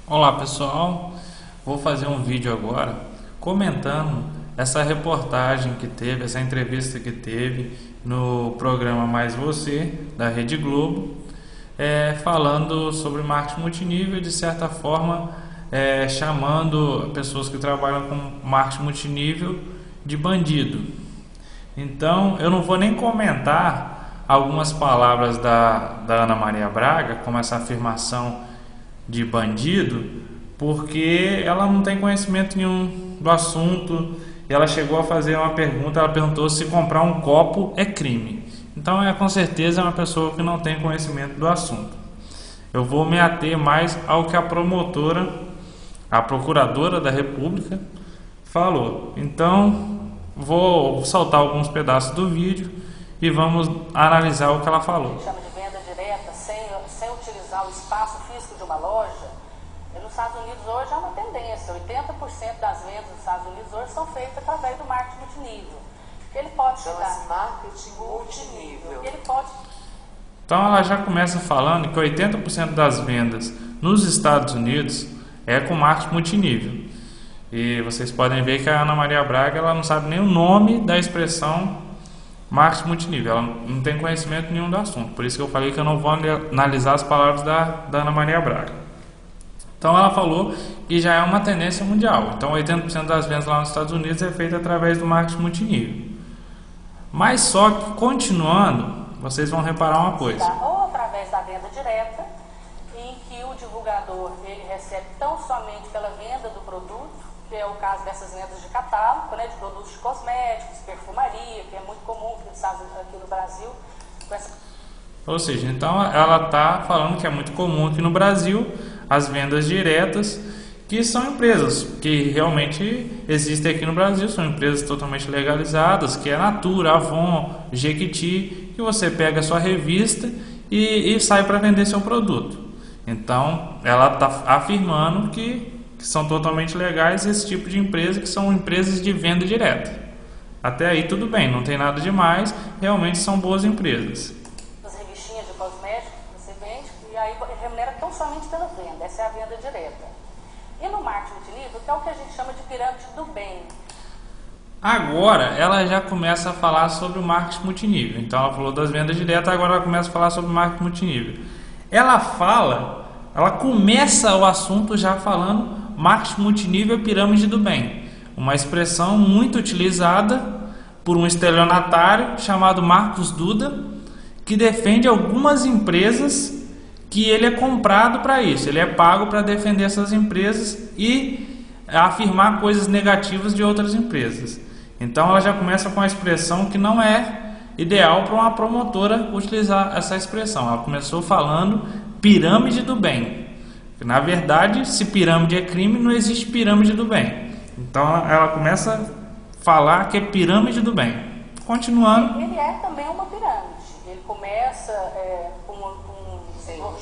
Olá pessoal, vou fazer um vídeo agora comentando essa reportagem que teve, essa entrevista que teve no programa Mais Você, da Rede Globo, falando sobre marketing multinível, de certa forma chamando pessoas que trabalham com marketing multinível de bandido. Então eu não vou nem comentar algumas palavras da Ana Maria Braga, como essa afirmação de bandido, porque ela não tem conhecimento nenhum do assunto. E ela chegou a fazer uma pergunta, ela perguntou se comprar um copo é crime. Então com certeza é uma pessoa que não tem conhecimento do assunto. Eu vou me ater mais ao que a procuradora da República falou. Então vou soltar alguns pedaços do vídeo e vamos analisar o que ela falou. Chama de venda direta, sem utilizar o espaço físico de uma loja. Nos Estados Unidos hoje é uma tendência, 80% das vendas nos Estados Unidos hoje são feitas através do marketing multinível. Ele pode Chama-se marketing multinível. Ele pode... Então ela já começa falando que 80% das vendas nos Estados Unidos é com marketing multinível. E vocês podem ver que a Ana Maria Braga ela não sabe nem o nome da expressão marketing multinível, ela não tem conhecimento nenhum do assunto. Por isso que eu falei que eu não vou analisar as palavras da Ana Maria Braga. Então ela falou que já é uma tendência mundial. Então 80% das vendas lá nos Estados Unidos é feita através do marketing multinível. Mas só que continuando, vocês vão reparar uma coisa. Ou através da venda direta, em que o divulgador ele recebe tão somente pela venda do produto, que é o caso dessas vendas de catálogo, né, de produtos cosméticos, perfumaria, que é muito comum aqui no Brasil. Ou seja, então ela está falando que é muito comum aqui no Brasil as vendas diretas, que são empresas que realmente existem aqui no Brasil, são empresas totalmente legalizadas, que é Natura, Avon, Jequiti, que você pega a sua revista e sai para vender seu produto. Então ela está afirmando que são totalmente legais esse tipo de empresa, que são empresas de venda direta. Até aí tudo bem, não tem nada demais, realmente são boas empresas. As revistinhas de cosméticos que você vende, e aí remunera tão somente pela venda, essa é a venda direta. E no marketing multinível, que é o que a gente chama de pirâmide do bem. Agora ela já começa a falar sobre o marketing multinível. Então ela falou das vendas diretas, agora ela começa a falar sobre o marketing multinível. Ela começa o assunto já falando marketing multinível pirâmide do bem, uma expressão muito utilizada por um estelionatário chamado Marcos Duda, que defende algumas empresas que ele é comprado para isso, ele é pago para defender essas empresas e afirmar coisas negativas de outras empresas. Então ela já começa com a expressão que não é ideal para uma promotora utilizar essa expressão. Ela começou falando pirâmide do bem. Na verdade, se pirâmide é crime, não existe pirâmide do bem. Então ela começa a falar que é pirâmide do bem. Continuando. Ele é também uma pirâmide. Ele começa com o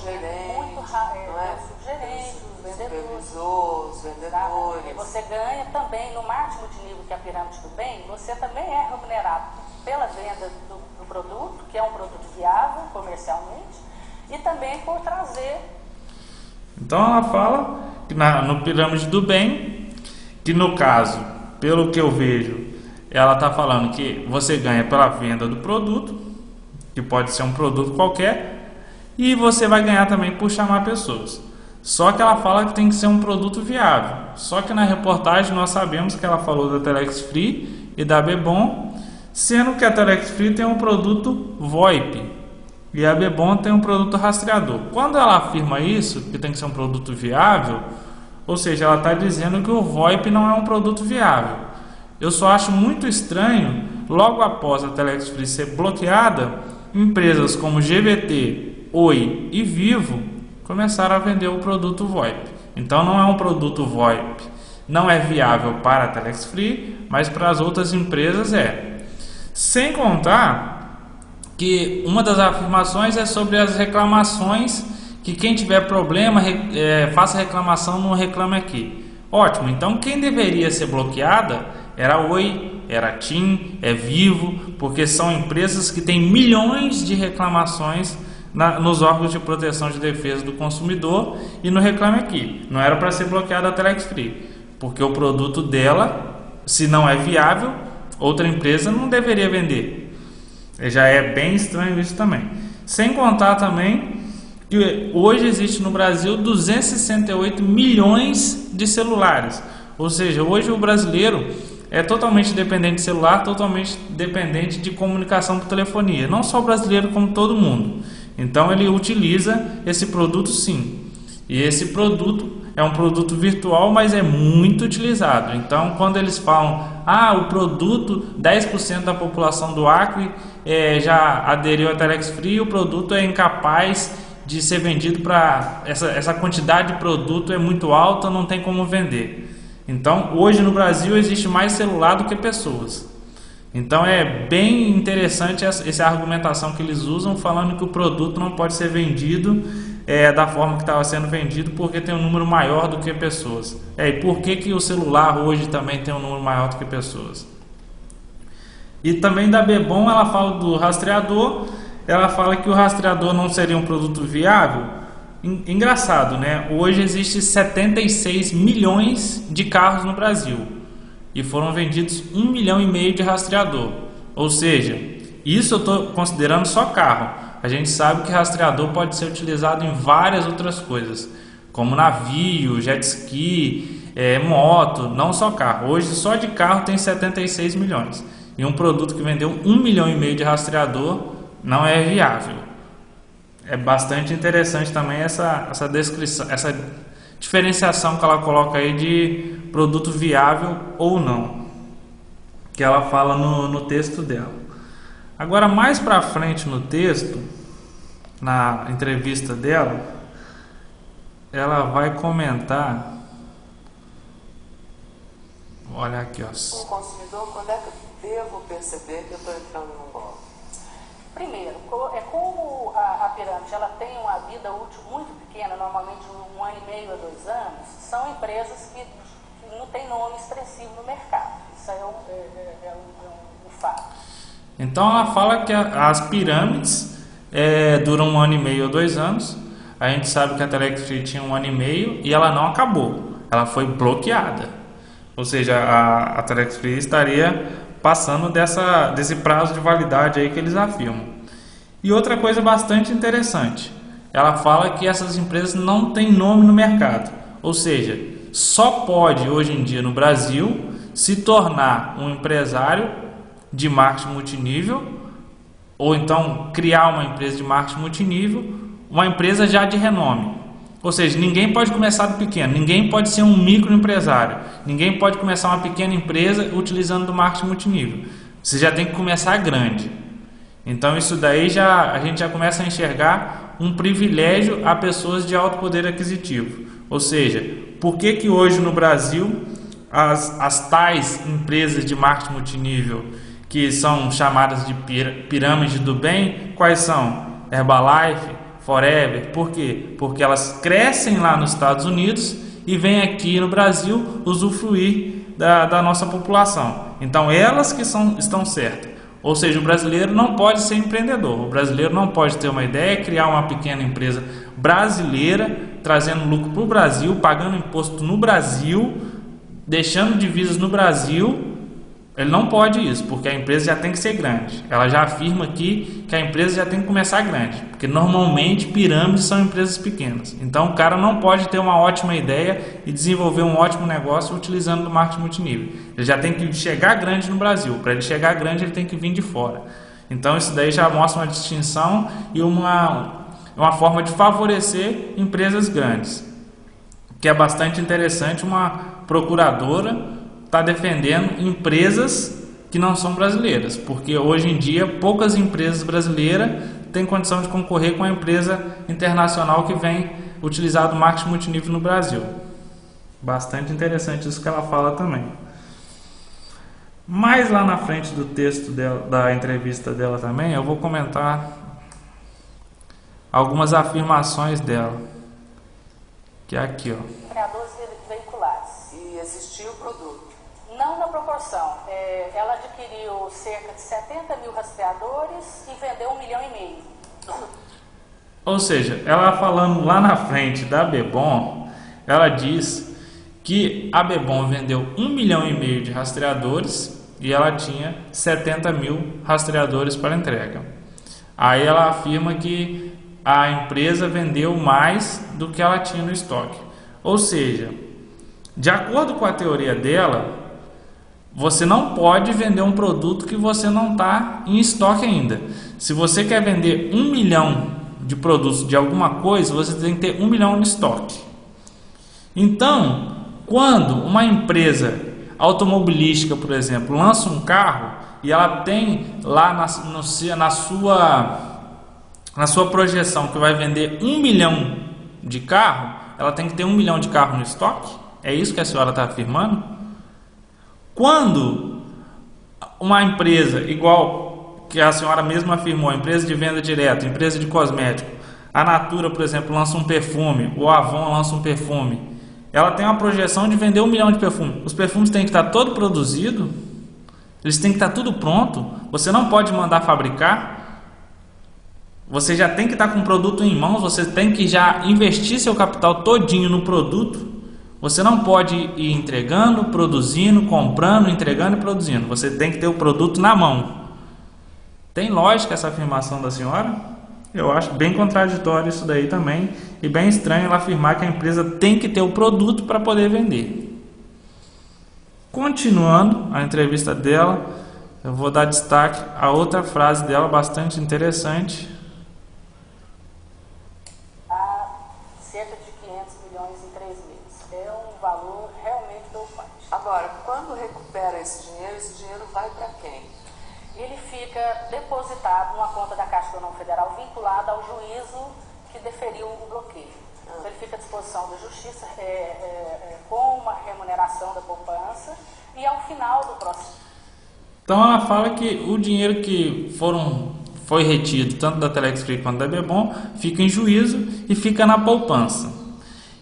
gerente, os gerentes, os vendedores. Os vendedores. E você ganha também no marketing multinível, que é a pirâmide do bem, você também é remunerado pela venda do produto, que é um produto viável comercialmente, e também por trazer. Então ela fala que no pirâmide do bem, que no caso, pelo que eu vejo, ela está falando que você ganha pela venda do produto, que pode ser um produto qualquer, e você vai ganhar também por chamar pessoas. Só que ela fala que tem que ser um produto viável. Só que na reportagem nós sabemos que ela falou da Telex Free e da Bebom, sendo que a Telex Free tem um produto VoIP e a Bebom tem um produto rastreador. Quando ela afirma isso, que tem que ser um produto viável, ou seja, ela está dizendo que o VoIP não é um produto viável. Eu só acho muito estranho, logo após a Telex Free ser bloqueada, empresas como GVT, Oi e Vivo começaram a vender o produto VoIP. Então não é um produto VoIP, não é viável para a Telex Free, mas para as outras empresas é. Sem contar que uma das afirmações é sobre as reclamações, que quem tiver problema faça reclamação no Reclame Aqui. Ótimo, então quem deveria ser bloqueada era a Oi, era a TIM, é Vivo, porque são empresas que têm milhões de reclamações nos órgãos de proteção de defesa do consumidor e no Reclame Aqui. Não era para ser bloqueada a Telex Free, porque o produto dela, se não é viável, outra empresa não deveria vender. Já é bem estranho isso também. Sem contar também que hoje existe no Brasil 268 milhões de celulares. Ou seja, hoje o brasileiro é totalmente dependente de celular, totalmente dependente de comunicação por telefonia. Não só o brasileiro, como todo mundo. Então ele utiliza esse produto sim. E esse produto é um produto virtual, mas é muito utilizado. Então quando eles falam, o produto, 10% da população do Acre já aderiu à Telex Free, o produto é incapaz de ser vendido para... Essa quantidade de produto é muito alta, não tem como vender. Então hoje no Brasil existe mais celular do que pessoas. Então é bem interessante essa argumentação que eles usam, falando que o produto não pode ser vendido da forma que estava sendo vendido, porque tem um número maior do que pessoas. E por que o celular hoje também tem um número maior do que pessoas? E também da Bebom, ela fala do rastreador. Ela fala que o rastreador não seria um produto viável. Engraçado, né? Hoje existe 76 milhões de carros no Brasil e foram vendidos 1,5 milhão de rastreador. Ou seja, isso eu estou considerando só carro. A gente sabe que rastreador pode ser utilizado em várias outras coisas, como navio, jet ski, moto, não só carro. Hoje só de carro tem 76 milhões. E um produto que vendeu 1,5 milhão de rastreador não é viável. É bastante interessante também essa descrição, essa diferenciação que ela coloca aí de produto viável ou não, que ela fala no texto dela. Agora mais para frente no texto, na entrevista dela, ela vai comentar, olha aqui, ó. O consumidor, quando é que eu devo perceber que eu estou entrando num golpe? Primeiro, como a pirâmide ela tem uma vida útil muito pequena, normalmente 1 ano e meio a 2 anos, são empresas que não têm nome expressivo no mercado. Isso é um fato. Então ela fala que as pirâmides duram 1 ano e meio a 2 anos. A gente sabe que a Telex Free tinha 1 ano e meio e ela não acabou. Ela foi bloqueada. Ou seja, a Telex Free estaria passando desse prazo de validade aí que eles afirmam. E outra coisa bastante interessante, ela fala que essas empresas não têm nome no mercado, ou seja, só pode hoje em dia no Brasil se tornar um empresário de marketing multinível, ou então criar uma empresa de marketing multinível, uma empresa já de renome. Ou seja, ninguém pode começar do pequeno, ninguém pode ser um microempresário, ninguém pode começar uma pequena empresa utilizando do marketing multinível. Você já tem que começar grande. Então isso daí a gente já começa a enxergar um privilégio a pessoas de alto poder aquisitivo. Ou seja, por que hoje no Brasil as tais empresas de marketing multinível que são chamadas de pirâmide do bem, quais são? Herbalife, Forever. Por quê? Porque elas crescem lá nos Estados Unidos e vêm aqui no Brasil usufruir da nossa população. Então elas que estão certas. Ou seja, o brasileiro não pode ser empreendedor. O brasileiro não pode ter uma ideia, criar uma pequena empresa brasileira, trazendo lucro para o Brasil, pagando imposto no Brasil, deixando divisas no Brasil. Ele não pode isso, porque a empresa já tem que ser grande. Ela já afirma aqui que a empresa já tem que começar grande, porque normalmente pirâmides são empresas pequenas. Então o cara não pode ter uma ótima ideia e desenvolver um ótimo negócio utilizando do marketing multinível. Ele já tem que chegar grande no Brasil. Para ele chegar grande, ele tem que vir de fora. Então isso daí já mostra uma distinção e uma forma de favorecer empresas grandes, que é bastante interessante. Uma procuradora está defendendo empresas que não são brasileiras, porque hoje em dia poucas empresas brasileiras têm condição de concorrer com a empresa internacional que vem utilizar o marketing multinível no Brasil. Bastante interessante isso que ela fala também. Mais lá na frente do texto dela, da entrevista dela também, eu vou comentar algumas afirmações dela, que é aqui, ó. Criadores veiculares. E existiu o produto. Não na proporção. Ela adquiriu cerca de 70 mil rastreadores e vendeu 1,5 milhão. Ou seja, ela falando lá na frente da Bebom, ela diz que a Bebom vendeu 1,5 milhão de rastreadores e ela tinha 70 mil rastreadores para entrega. Aí ela afirma que a empresa vendeu mais do que ela tinha no estoque. Ou seja, de acordo com a teoria dela, você não pode vender um produto que você não está em estoque ainda. Se você quer vender 1 milhão de produtos de alguma coisa, você tem que ter 1 milhão no estoque. Então, quando uma empresa automobilística, por exemplo, lança um carro e ela tem lá na sua projeção que vai vender 1 milhão de carro, ela tem que ter 1 milhão de carro no estoque? É isso que a senhora está afirmando? Quando uma empresa, igual que a senhora mesma afirmou, empresa de venda direta, empresa de cosmético, a Natura, por exemplo, lança um perfume, o Avon lança um perfume, ela tem uma projeção de vender 1 milhão de perfumes. Os perfumes têm que estar todo produzido, eles têm que estar tudo pronto. Você não pode mandar fabricar. Você já tem que estar com o produto em mãos. Você tem que já investir seu capital todinho no produto. Você não pode ir entregando, produzindo, comprando, entregando e produzindo. Você tem que ter o produto na mão. Tem lógica essa afirmação da senhora? Eu acho bem contraditório isso daí também, e bem estranho ela afirmar que a empresa tem que ter o produto para poder vender. Continuando a entrevista dela, eu vou dar destaque a outra frase dela bastante interessante. Há cerca de 500 milhões em 3 meses. É um valor realmente preocupante. Agora, quando recupera esse dinheiro vai para quem? Ele fica depositado numa conta da Caixa Econômica Federal vinculada ao juízo que deferiu o bloqueio. Então, ele fica à disposição da Justiça com uma remuneração da poupança e ao final do processo. Então ela fala que o dinheiro que foi retido tanto da Telex Free quanto da Bebom fica em juízo e fica na poupança.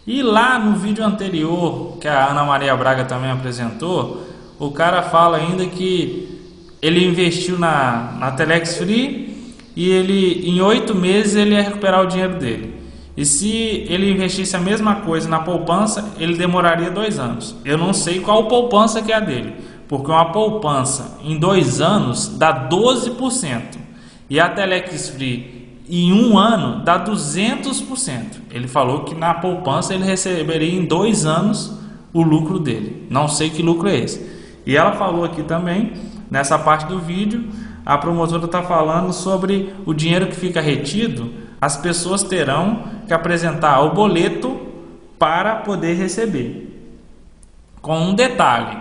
E lá no vídeo anterior, que a Ana Maria Braga também apresentou, o cara fala ainda que ele investiu na Telex Free e ele, em 8 meses ele ia recuperar o dinheiro dele. E se ele investisse a mesma coisa na poupança, ele demoraria 2 anos. Eu não sei qual poupança que é a dele, porque uma poupança em 2 anos dá 12%. E a Telex Free em 1 ano dá 200%. Ele falou que na poupança ele receberia em 2 anos o lucro dele. Não sei que lucro é esse. E ela falou aqui também, nessa parte do vídeo, a promotora está falando sobre o dinheiro que fica retido. As pessoas terão que apresentar o boleto para poder receber. Com um detalhe: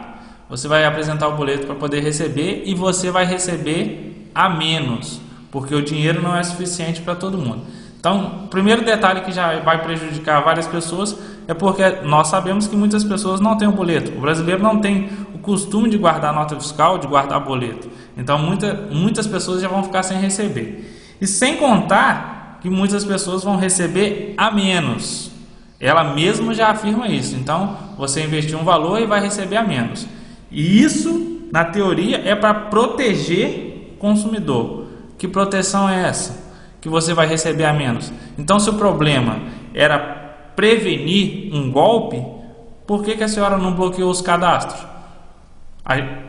você vai apresentar o boleto para poder receber e você vai receber a menos, porque o dinheiro não é suficiente para todo mundo. Então, o primeiro detalhe que já vai prejudicar várias pessoas é porque nós sabemos que muitas pessoas não têm o boleto. O brasileiro não tem o costume de guardar nota fiscal, de guardar boleto. Então, muitas pessoas já vão ficar sem receber. E sem contar que muitas pessoas vão receber a menos. Ela mesma já afirma isso. Então, você investiu um valor e vai receber a menos. E isso, na teoria, é para proteger o consumidor. Que proteção é essa? Que você vai receber a menos. Então, se o problema era prevenir um golpe, por que a senhora não bloqueou os cadastros?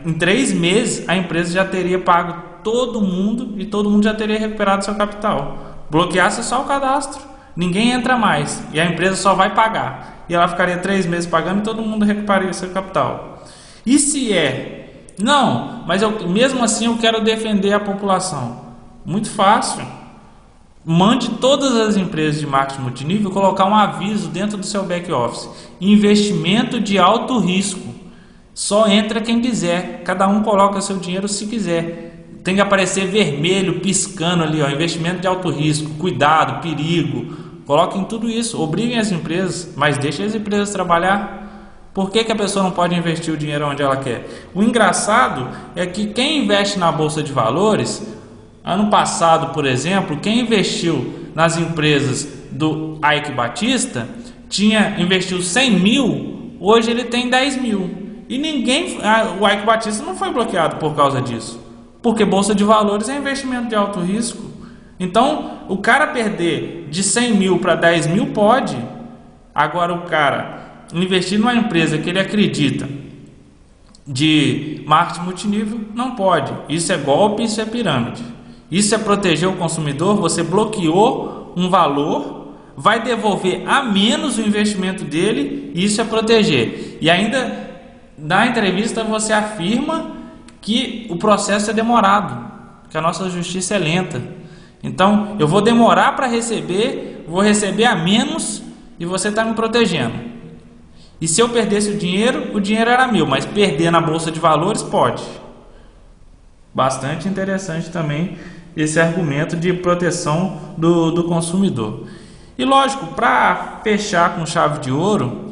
Em 3 meses, a empresa já teria pago todo mundo e todo mundo já teria recuperado seu capital. Bloqueasse só o cadastro, ninguém entra mais e a empresa só vai pagar. E ela ficaria 3 meses pagando e todo mundo recuperaria seu capital. E se não, mas mesmo assim eu quero defender a população. Muito fácil. Mande todas as empresas de marketing multinível colocar um aviso dentro do seu back office: investimento de alto risco. Só entra quem quiser. Cada um coloca seu dinheiro se quiser. Tem que aparecer vermelho, piscando ali, ó, investimento de alto risco, cuidado, perigo. Coloquem tudo isso. Obriguem as empresas, mas deixem as empresas trabalhar. Por que a pessoa não pode investir o dinheiro onde ela quer? O engraçado é que quem investe na Bolsa de Valores, ano passado, por exemplo, quem investiu nas empresas do Ike Batista, investiu 100 mil, hoje ele tem 10 mil. E o Ike Batista não foi bloqueado por causa disso. Porque Bolsa de Valores é investimento de alto risco. Então, o cara perder de 100 mil para 10 mil pode. Agora, o cara investir numa empresa que ele acredita de marketing multinível, não pode. Isso é golpe, isso é pirâmide. Isso é proteger o consumidor. Você bloqueou um valor, vai devolver a menos o investimento dele, isso é proteger. E ainda, na entrevista, você afirma que o processo é demorado, que a nossa justiça é lenta. Então, eu vou demorar para receber, vou receber a menos e você está me protegendo. E se eu perdesse o dinheiro era meu, mas perder na bolsa de valores pode. Bastante interessante também esse argumento de proteção do consumidor. E lógico, para fechar com chave de ouro,